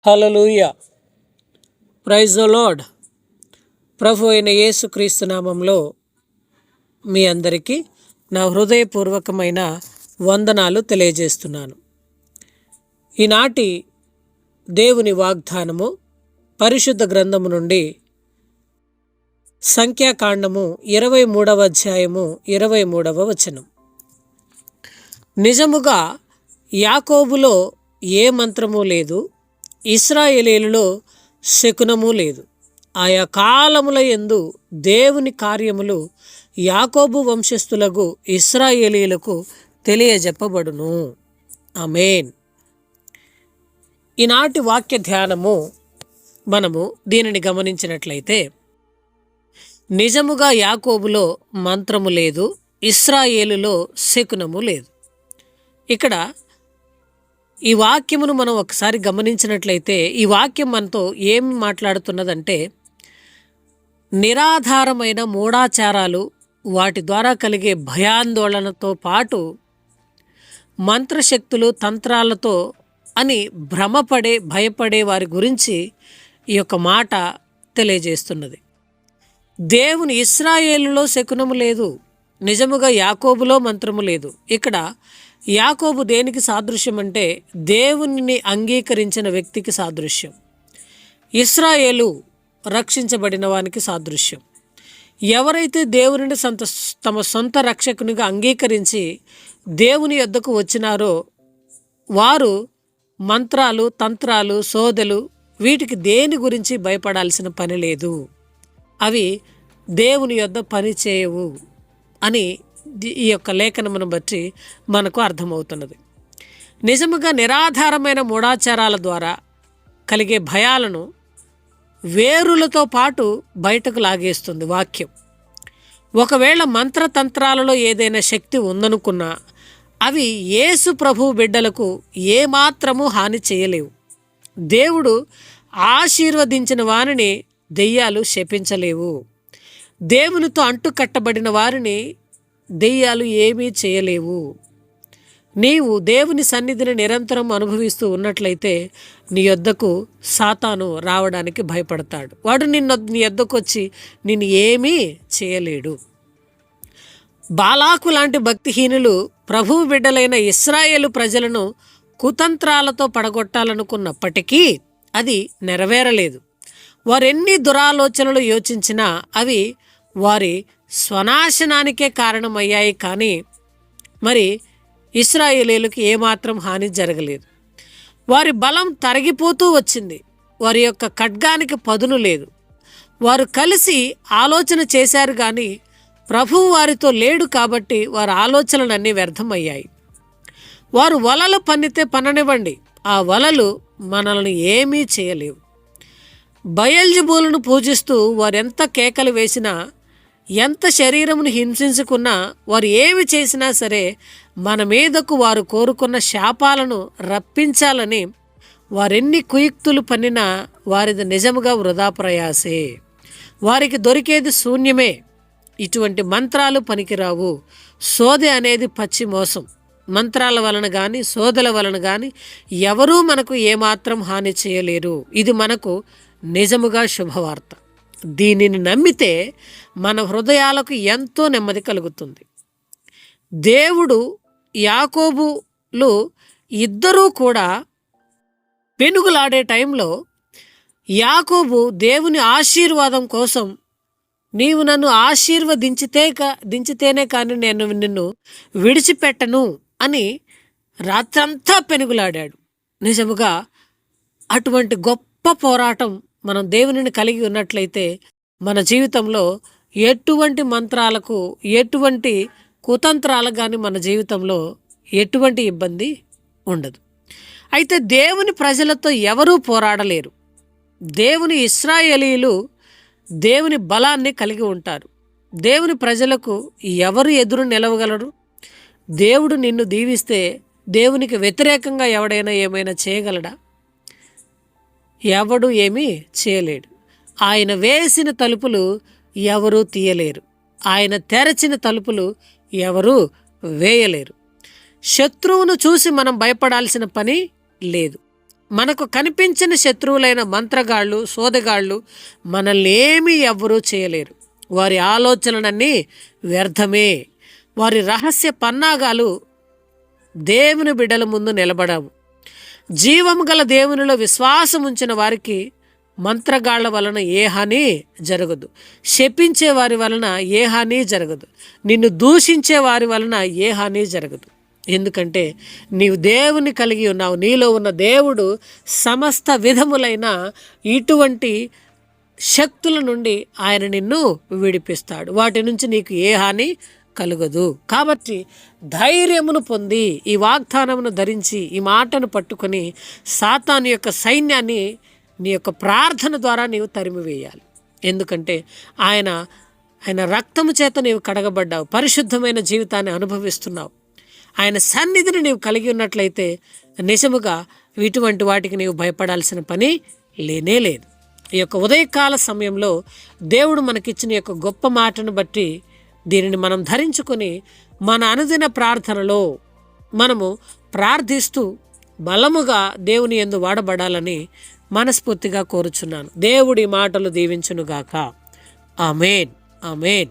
Hallelujah. Praise the lord. ప్రభు అయిన యేసుక్రీస్తు నామంలో మీ అందరికీ నా హృదయపూర్వకమైన వందనాలు తెలియజేస్తున్నాను. ఈనాటి దేవుని వాగ్దానము పరిశుద్ధ గ్రంథము నుండి సంఖ్యాకాండము 23వ అధ్యాయము 23వ వచనం. నిజముగా యాకోబులో ఏ మంత్రము లేదు, ఇశ్రాయేలీయులలో శకునము లేదు. ఆయా కాలముల యందు దేవుని కార్యములు యాకోబు వంశస్థులకు ఇశ్రాయేలీయులకు తెలియజెప్పబడును. ఆమేన్. ఈనాటి వాక్య ధ్యానము మనము దీనిని గమనించినట్లయితే, నిజముగా యాకోబులో మంత్రము లేదు, ఇశ్రాయేలులో శకునము లేదు. ఇక్కడ ఈ వాక్యమును మనం ఒకసారి గమనించినట్లయితే ఈ వాక్యం మనతో ఏం మాట్లాడుతున్నదంటే, నిరాధారమైన మూఢాచారాలు, వాటి ద్వారా కలిగే భయాందోళనతో పాటు మంత్రశక్తులు, తంత్రాలతో అని భయపడే వారి గురించి ఈ యొక్క మాట తెలియజేస్తున్నది. దేవుని ఇశ్రాయేలులో శకునము లేదు, నిజముగా యాకోబులో మంత్రము లేదు. ఇక్కడ యాకోబు దేనికి సాదృశ్యం అంటే దేవునిని అంగీకరించిన వ్యక్తికి సాదృశ్యం. ఇశ్రాయేలు రక్షించబడిన వానికి సాదృశ్యం. ఎవరైతే దేవునిని తమ సొంత రక్షకునిగా అంగీకరించి దేవుని యొద్దకు వచ్చినారో వారు మంత్రాలు, తంత్రాలు, సోదెలు వీటికి దేని గురించి భయపడాల్సిన పని లేదు. అవి దేవుని యొద్ద పని చేయవు అని ఈ యొక్క లేఖనమును బట్టి మనకు అర్థమవుతున్నది. నిజముగా నిరాధారమైన మూఢాచారాల ద్వారా కలిగే భయాలను వేరులతో పాటు బయటకు లాగేస్తుంది వాక్యం. ఒకవేళ మంత్రతంత్రాలలో ఏదైనా శక్తి ఉందనుకున్నా అవి యేసు ప్రభు బిడ్డలకు ఏమాత్రము హాని చేయలేవు. దేవుడు ఆశీర్వదించిన వారిని దెయ్యాలు శపించలేవు. దేవునితో అంటు కట్టబడిన వారిని దెయ్యాలు ఏమీ చేయలేవు. నీవు దేవుని సన్నిధిని నిరంతరం అనుభవిస్తూ ఉన్నట్లయితే నీ యొద్దకు సాతాను రావడానికి భయపడతాడు. వాడు నీ యొద్దకు వచ్చి నిన్ను ఏమీ చేయలేడు. బాలాకు లాంటి భక్తిహీనులు ప్రభువు బిడ్డలైన ఇశ్రాయేలు ప్రజలను కుతంత్రాలతో పడగొట్టాలనుకున్నప్పటికీ అది నెరవేరలేదు. వారెన్ని దురాలోచనలు యోచించినా అవి వారి స్వనాశనానికే కారణమయ్యాయి. కానీ మరి ఇశ్రాయేలీయులకు ఏమాత్రం హాని జరగలేదు. వారి బలం తరిగిపోతూ వచ్చింది. వారి యొక్క ఖడ్గానికి పదును లేదు. వారు కలిసి ఆలోచన చేశారు కానీ ప్రభువు వారితో లేడు కాబట్టి వారి ఆలోచనలన్నీ వ్యర్థమయ్యాయి. వారు వలలు పన్నితే పన్ననివ్వండి, ఆ వలలు మనల్ని ఏమీ చేయలేవు. బయల్జెబూలును పూజిస్తూ వారెంత కేకలు వేసినా, ఎంత శరీరమును హింసించుకున్నా, వారు ఏమి చేసినా సరే మన మీదకు వారు కోరుకున్న శాపాలను రప్పించాలని వారెన్ని కుయుక్తులు పన్నినా వారిది నిజముగా వృధా ప్రయాసే. వారికి దొరికేది శూన్యమే. ఇటువంటి మంత్రాలు పనికిరావు. సోదె అనేది పచ్చి మోసం. మంత్రాల వలన కానీ సోదెల వలన కానీ ఎవరూ మనకు ఏమాత్రం హాని చేయలేరు. ఇది మనకు నిజముగా శుభవార్త. దీనిని నమ్మితే మన హృదయాలకు ఎంతో నెమ్మది కలుగుతుంది. దేవుడు యాకోబులు ఇద్దరూ కూడా పెనుగులాడే టైంలో యాకోబు దేవుని ఆశీర్వాదం కోసం, నీవు నన్ను దించితేనే కానీ నేను నిన్ను విడిచిపెట్టను అని రాత్రంతా పెనుగులాడాడు. నిజముగా అటువంటి గొప్ప పోరాటం మనం దేవునిని కలిగి ఉన్నట్లయితే మన జీవితంలో ఎటువంటి మంత్రాలకు, ఎటువంటి కుతంత్రాలకు కానీ మన జీవితంలో ఎటువంటి ఇబ్బంది ఉండదు. అయితే దేవుని ప్రజలతో ఎవరూ పోరాడలేరు. దేవుని ఇశ్రాయేలీయులు దేవుని బలాన్ని కలిగి ఉంటారు. దేవుని ప్రజలకు ఎవరు ఎదురు నిలవగలరు? దేవుడు నిన్ను దీవిస్తే దేవునికి వ్యతిరేకంగా ఎవడైనా ఏమైనా చేయగలడా? ఎవడు ఏమీ చేయలేడు. ఆయన వేసిన తలుపులు ఎవరూ తీయలేరు. ఆయన తెరచిన తలుపులు ఎవరూ వేయలేరు. శత్రువును చూసి మనం భయపడాల్సిన పని లేదు. మనకు కనిపించిన శత్రువులైన మంత్రగాళ్ళు, సోదగాళ్ళు మనల్ని ఏమీ ఎవ్వరూ చేయలేరు. వారి ఆలోచనలన్నీ వ్యర్థమే. వారి రహస్య పన్నాగాలు దేవుని బిడ్డల ముందు నిలబడవు. జీవము గల దేవునిలో విశ్వాసం ఉంచిన వారికి మంత్రగాళ్ల వలన ఏ హాని జరగదు. శపించే వారి వలన ఏ హాని జరగదు. నిన్ను దూషించే వారి వలన ఏ హాని జరగదు. ఎందుకంటే నీవు దేవుని కలిగి ఉన్నావు. నీలో ఉన్న దేవుడు సమస్త విధములైన ఇటువంటి శక్తుల నుండి ఆయన నిన్ను విడిపిస్తాడు. వాటి నుంచి నీకు ఏ హాని కలుగదు. కాబట్టి ధైర్యమును పొంది ఈ వాగ్దానమును ధరించి ఈ మాటను పట్టుకొని సాతాను యొక్క సైన్యాన్ని నీ యొక్క ప్రార్థన ద్వారా నీవు తరిమివేయాలి. ఎందుకంటే ఆయన రక్తము చేత నీవు కడగబడ్డావు. పరిశుద్ధమైన జీవితాన్ని అనుభవిస్తున్నావు. ఆయన సన్నిధిని నీవు కలిగి ఉన్నట్లయితే నిజముగా ఇటువంటి వాటికి నీవు భయపడాల్సిన పని లేనే లేదు. ఈ యొక్క ఉదయకాల సమయంలో దేవుడు మనకిచ్చిన యొక్క గొప్ప మాటను బట్టి దీనిని మనం ధరించుకొని మన అనుదిన ప్రార్థనలో మనము ప్రార్థిస్తూ బలముగా దేవుని యందు వాడబడాలని మనస్ఫూర్తిగా కోరుచున్నాను. దేవుడి మాటలు దీవించునుగాక. ఆమేన్, ఆమేన్.